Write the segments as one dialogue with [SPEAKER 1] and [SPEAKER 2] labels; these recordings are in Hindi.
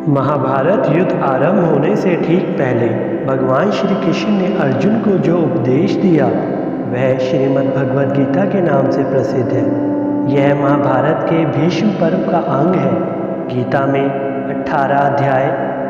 [SPEAKER 1] महाभारत युद्ध आरंभ होने से ठीक पहले भगवान श्री कृष्ण ने अर्जुन को जो उपदेश दिया वह श्रीमद् भगवद गीता के नाम से प्रसिद्ध है। यह महाभारत के भीष्म पर्व का अंग है। गीता में 18 अध्याय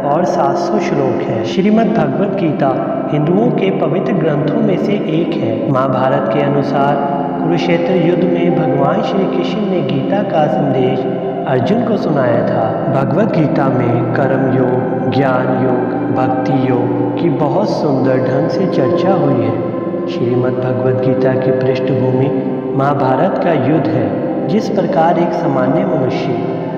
[SPEAKER 1] और 700 श्लोक हैं। श्रीमद् भगवद गीता हिंदुओं के पवित्र ग्रंथों में से एक है। महाभारत के अनुसार कुरुक्षेत्र युद्ध में भगवान श्री कृष्ण ने गीता का संदेश अर्जुन को सुनाया था। भगवद गीता में कर्म योग, ज्ञान योग, भक्ति योग की बहुत सुंदर ढंग से चर्चा हुई है। श्रीमद् भगवद गीता की पृष्ठभूमि महाभारत का युद्ध है। जिस प्रकार एक सामान्य मनुष्य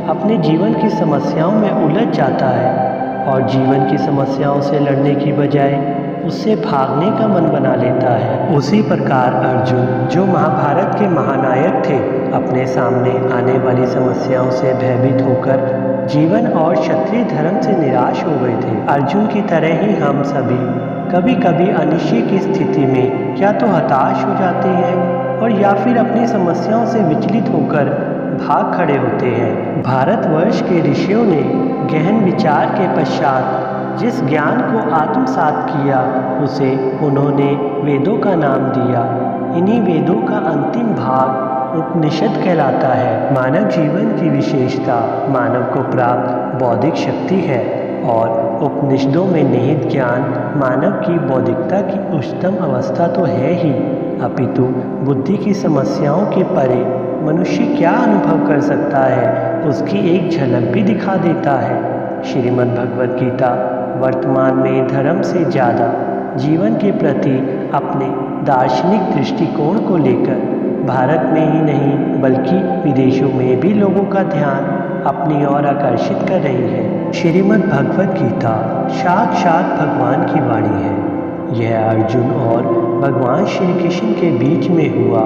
[SPEAKER 1] अपने जीवन की समस्याओं में उलझ जाता है और जीवन की समस्याओं से लड़ने की बजाय उससे भागने का मन बना लेता है, उसी प्रकार अर्जुन, जो महाभारत के महानायक थे, अपने सामने आने वाली समस्याओं से भयभीत होकर जीवन और क्षत्रिय धर्म से निराश हो गए थे। अर्जुन की तरह ही हम सभी कभी कभी अनिश्चित की स्थिति में या तो हताश हो जाते हैं और या फिर अपनी समस्याओं से विचलित होकर भाग खड़े होते हैं। भारतवर्ष के ऋषियों ने गहन विचार के पश्चात जिस ज्ञान को आत्मसात किया उसे उन्होंने वेदों का नाम दिया। इन्हीं वेदों का अंतिम भाग उपनिषद कहलाता है। मानव जीवन की विशेषता मानव को प्राप्त बौद्धिक शक्ति है और उपनिषदों में निहित ज्ञान मानव की बौद्धिकता की उच्चतम अवस्था तो है ही, अपितु बुद्धि की समस्याओं के परे मनुष्य क्या अनुभव कर सकता है उसकी एक झलक भी दिखा देता है। श्रीमद् भगवद गीता वर्तमान में धर्म से ज़्यादा जीवन के प्रति अपने दार्शनिक दृष्टिकोण को लेकर भारत में ही नहीं बल्कि विदेशों में भी लोगों का ध्यान अपनी ओर आकर्षित कर रही है। श्रीमद् भगवद गीता साक्षात भगवान की वाणी है। यह अर्जुन और भगवान श्री कृष्ण के बीच में हुआ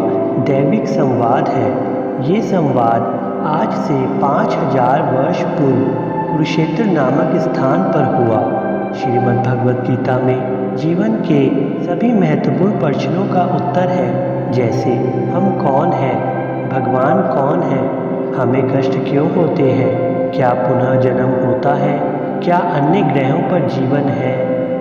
[SPEAKER 1] दैविक संवाद है। ये संवाद आज से 5000 वर्ष पूर्व कुरुक्षेत्र नामक स्थान पर हुआ। श्रीमद् भगवद गीता में जीवन के सभी महत्वपूर्ण प्रश्नों का उत्तर है, जैसे हम कौन हैं, भगवान कौन है, हमें कष्ट क्यों होते हैं, क्या पुनः जन्म होता है, क्या अन्य ग्रहों पर जीवन है,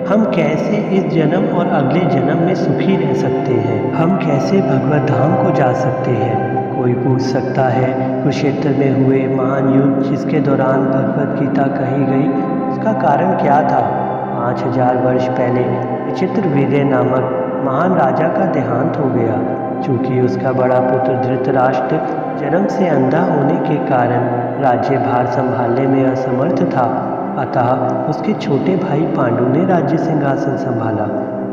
[SPEAKER 1] हम कैसे इस जन्म और अगले जन्म में सुखी रह सकते हैं, हम कैसे भगवत धाम को जा सकते हैं। कोई पूछ सकता है कुरुक्षेत्र में हुए महान युद्ध जिसके दौरान भगवद गीता कही गई उसका कारण क्या था। 5000 वर्ष पहले विचित्रवीर्य नामक महान राजा का देहांत हो गया। चूँकि उसका बड़ा पुत्र धृतराष्ट्र जन्म से अंधा होने के कारण राज्यभार संभालने में असमर्थ था, अतः उसके छोटे भाई पांडु ने राज्य सिंहासन संभाला।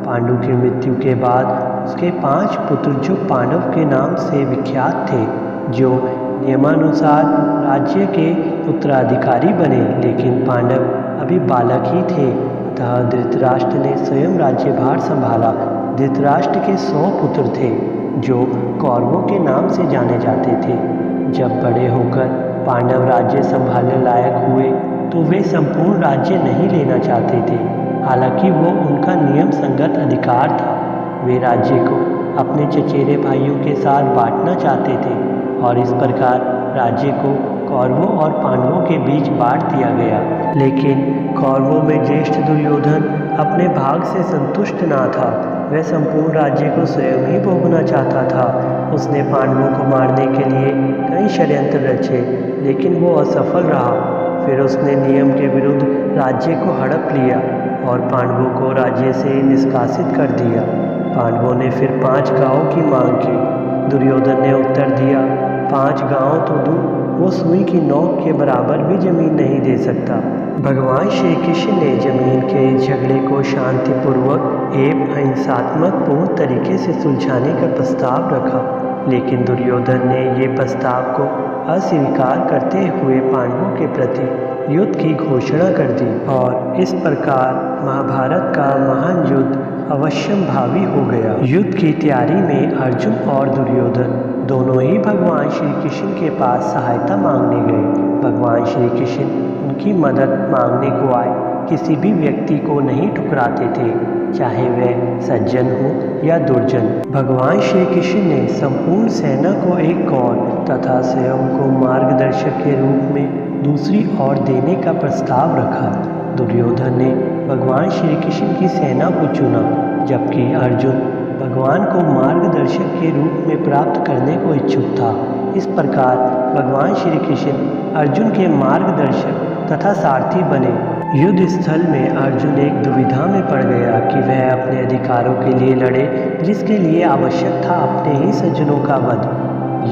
[SPEAKER 1] पांडु की मृत्यु के बाद उसके 5 पुत्र जो पांडव के नाम से विख्यात थे, जो नियमानुसार राज्य के उत्तराधिकारी बने, लेकिन पांडव अभी बालक ही थे, अतः धृतराष्ट्र ने स्वयं राज्यभार संभाला। धृतराष्ट्र के 100 पुत्र थे जो कौरवों के नाम से जाने जाते थे। जब बड़े होकर पांडव राज्य संभालने लायक हुए तो वे संपूर्ण राज्य नहीं लेना चाहते थे, हालांकि वो उनका नियम संगत अधिकार था। वे राज्य को अपने चचेरे भाइयों के साथ बांटना चाहते थे और इस प्रकार राज्य को कौरवों और पांडवों के बीच बांट दिया गया। लेकिन कौरवों में ज्येष्ठ दुर्योधन अपने भाग से संतुष्ट ना था। वह संपूर्ण राज्य को स्वयं ही भोगना चाहता था। उसने पांडवों को मारने के लिए कई षड्यंत्र रचे, लेकिन वो असफल रहा। फिर उसने नियम के विरुद्ध राज्य को हड़प लिया और पांडवों को राज्य से निष्कासित कर दिया। पांडवों ने फिर 5 गांवों की मांग की। दुर्योधन ने उत्तर दिया, 5 गांव तो दूर, वो सुई की नोक के बराबर भी जमीन नहीं दे सकता। भगवान श्री कृष्ण ने जमीन के झगड़े को शांतिपूर्वक एवं अहिंसात्मक पूर्ण तरीके से सुलझाने का प्रस्ताव रखा, लेकिन दुर्योधन ने ये प्रस्ताव को अस्वीकार करते हुए पांडवों के प्रति युद्ध की घोषणा कर दी और इस प्रकार महाभारत का महान युद्ध अवश्यंभावी हो गया। युद्ध की तैयारी में अर्जुन और दुर्योधन दोनों ही भगवान श्री कृष्ण के पास सहायता मांगने गए। भगवान श्री कृष्ण उनकी मदद मांगने को आए किसी भी व्यक्ति को नहीं ठुकराते थे, चाहे वह सज्जन हो या दुर्जन। भगवान श्री कृष्ण ने संपूर्ण सेना को एक गौर तथा स्वयं को मार्गदर्शक के रूप में दूसरी ओर देने का प्रस्ताव रखा। दुर्योधन ने भगवान श्री कृष्ण की सेना को चुना, जबकि अर्जुन भगवान को मार्गदर्शक के रूप में प्राप्त करने को इच्छुक था। इस प्रकार भगवान श्री कृष्ण अर्जुन के मार्गदर्शक तथा सारथी बने। युद्ध स्थल में अर्जुन एक दुविधा में पड़ गया कि वह अपने अधिकारों के लिए लड़े, जिसके लिए आवश्यक था अपने ही सज्जनों का वध,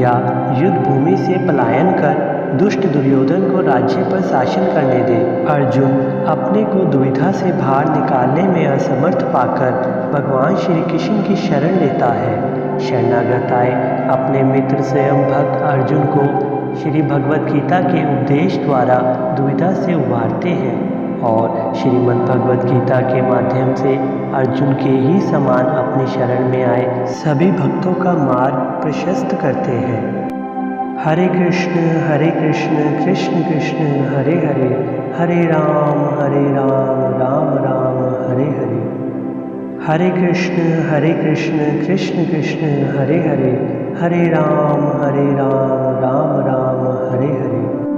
[SPEAKER 1] या युद्ध भूमि से पलायन कर दुष्ट दुर्योधन को राज्य पर शासन करने दे। अर्जुन अपने को दुविधा से बाहर निकालने में असमर्थ पाकर भगवान श्री कृष्ण की शरण लेता है। शरणागत आए अपने मित्र स्वयं भक्त अर्जुन को श्री भगवद गीता के उपदेश द्वारा दुविधा से उबारते हैं और श्रीमद् भगवद गीता के माध्यम से अर्जुन के ही समान अपनी शरण में आए सभी भक्तों का मार्ग प्रशस्त करते हैं। हरे कृष्ण कृष्ण कृष्ण हरे हरे, हरे राम राम राम हरे हरे। हरे कृष्ण कृष्ण कृष्ण हरे हरे, हरे राम राम राम हरे हरे।